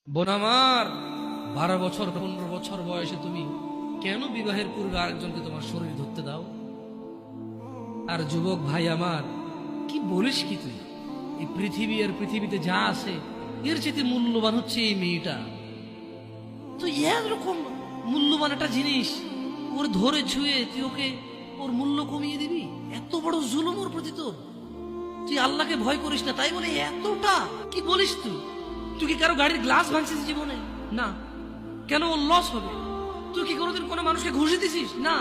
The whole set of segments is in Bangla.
বোন আমার, 12 বছর 15 বছর বয়সে তুমি কেন বিবাহের পূর্বে আরেকজনকে তোমার শরীর ধরতে দাও? আর যুবক ভাই আমার, কি বলিস কি তুই? এই পৃথিবী আর পৃথিবীতে যা আছে এর চেয়ে মূল্যবান হচ্ছে এই মেয়েটা। তো এরকম মূল্যবান একটা জিনিস ওর ধরে ছুঁয়ে তুই ওকে ওর মূল্য কমিয়ে দিবি? এত বড় জুলুম ওর প্রতি তোর! তুই আল্লাহকে ভয় করিস না, তাই বলে এতটা? কি বলিস তুই? তুই কি কারো গাড়ির গ্লাস ভাঙছিস জীবনে? না। কেন ওর লস হবে? তুই কি কোনোদিন কোনো মানুষকে ঘুষি দিছিস? না।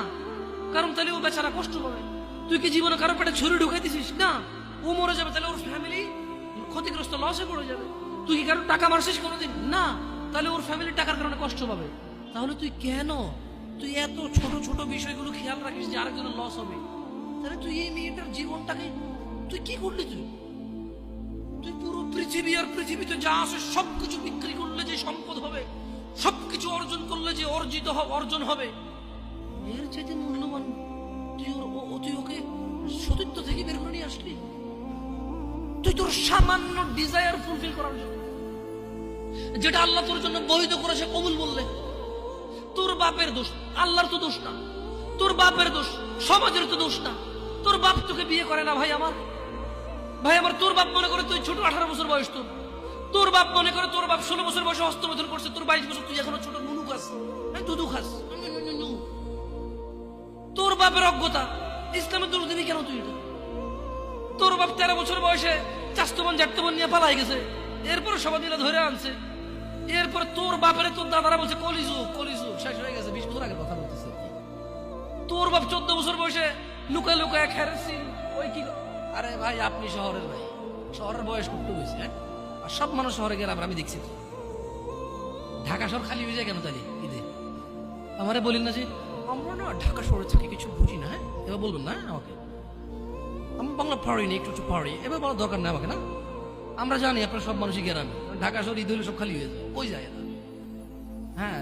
কারণ তাহলে ও বেচারা কষ্ট পাবে। তুই কি জীবনে কারো পেটে ছুরি ঢুকাই দিছিস? না। ও মরে যাবে, তাহলে ওর ফ্যামিলি ক্ষতিগ্রস্ত, লসে পড়ে যাবে। তুই কি কারো টাকা মারছিস কোনোদিন? না। তাহলে ওর ফ্যামিলি টাকার কারণে কষ্ট পাবে। তাহলে তুই কেন তুই এত ছোট ছোট বিষয়গুলো খেয়াল রাখিস যে আরেকজনের লস হবে? তাহলে তুই এই মেয়েটার জীবনটাকে তুই কি করলি? তুই পুরো পৃথিবী আর পৃথিবীতে যা আছে সবকিছু বিক্রি করলে যে সম্পদ হবে, সবকিছু অর্জন করলে যে অর্জন হবে, এর চাইতে মূল্যবান তুই ওকে সতীত্ব থেকে বের করে নিয়ে আসলি? তুই তোর সামান্য ডিজায়ার ফুলফিল করার জন্য, যেটা আল্লাহ তোর জন্য বৈধ করেছে, কবুল বললে তোর বাপের দোষ, আল্লাহর তো দোষ না। তোর বাপের দোষ, সমাজের তো দোষ না। তোর বাপ তোকে বিয়ে করে না ভাই আমার। তোর বাপ মনে করে তুই ছোট, 18 বছর বয়স তোর বাপ মনে করে তোর বাপ 16 বছর বয়সে হস্তমৈথুন করছে, তোর 22 বছর, তুই এখনো ছোট নুনু খাস, দুধু খাস। তোর বাপের অজ্ঞতা, ইসলামের দোষ দিবি কেন তুই? তোর বাপ 13 বছর বয়সে চাস্তবন জাটতবন নিয়ে পালাই গেছে, এরপর সবাই মিলে ধরে আনছে। এরপর তোর বাপের তোর দাদারা বলছে কলিযুগ শেষ হয়ে গেছে। 20 বছর আগে কথা বলতেছে। তোর বাপ 14 বছর বয়সে লুকায় লুকায় খেরেছি ওই কি। আরে ভাই, আপনি শহরের ভাই, শহরের বয়স করতে হয়েছে, হ্যাঁ? আর সব মানুষ শহরে গেলাম, আমি দেখছি ঢাকা শহর খালি হয়ে যায় কেন তাহলে ঈদে? আমারে বলেন না যে আমরা না ঢাকা শহরে থাকি, কিছু বুঝি না। হ্যাঁ, এবার বলবেন না আমাকে, আমি বাংলা পারি না, একটু পারি, এবার বলার দরকার নেই আমাকে। না, আমরা জানি আপনার সব মানুষই গ্রামে, ঢাকা শহর ঈদ হলে সব খালি হয়ে যায়, ওই যায় না। হ্যাঁ,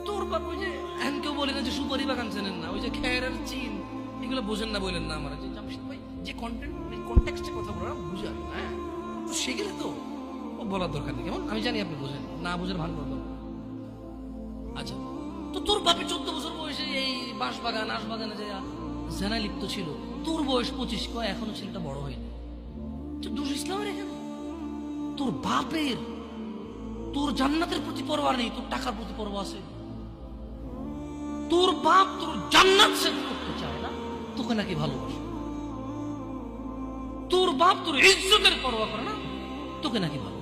তোর বাপ ওই যে এখন কেউ বলে না যে সুপারি বাগান চেনেন না, ওই যে খেরের চিন, এগুলো বোঝেন না, বললেন না আমার যে জামশেদ ভাই যে কন্টেক্সটে কথা বলে বুঝে, হ্যাঁ সেগুলো তো ও বলার দরকার নেই। কেমন আমি জানি আপনি বোঝেন না, বোঝেন ভালো করবেন। আচ্ছা, তো তোর বাপে 14 বছর বয়সে এই বাঁশবাগান আশবাগানে যে জেনায় লিপ্ত ছিল, তোর বয়স 25, এখনো ছেলেটা বড় হয়নি। তো দোষ ইসলামের এখানে? তোর বাপের, তোর জান্নাতের প্রতি পরোয়া নেই, তোর টাকার প্রতি পরোয়া আছে। তোর বাপ তোর জান্নাত সেট করতে চায় না, তোকে নাকি ভালোবাসে। তোর বাপ তোর ইজ্জতের পরোয়া করে না, তোকে নাকি ভালো।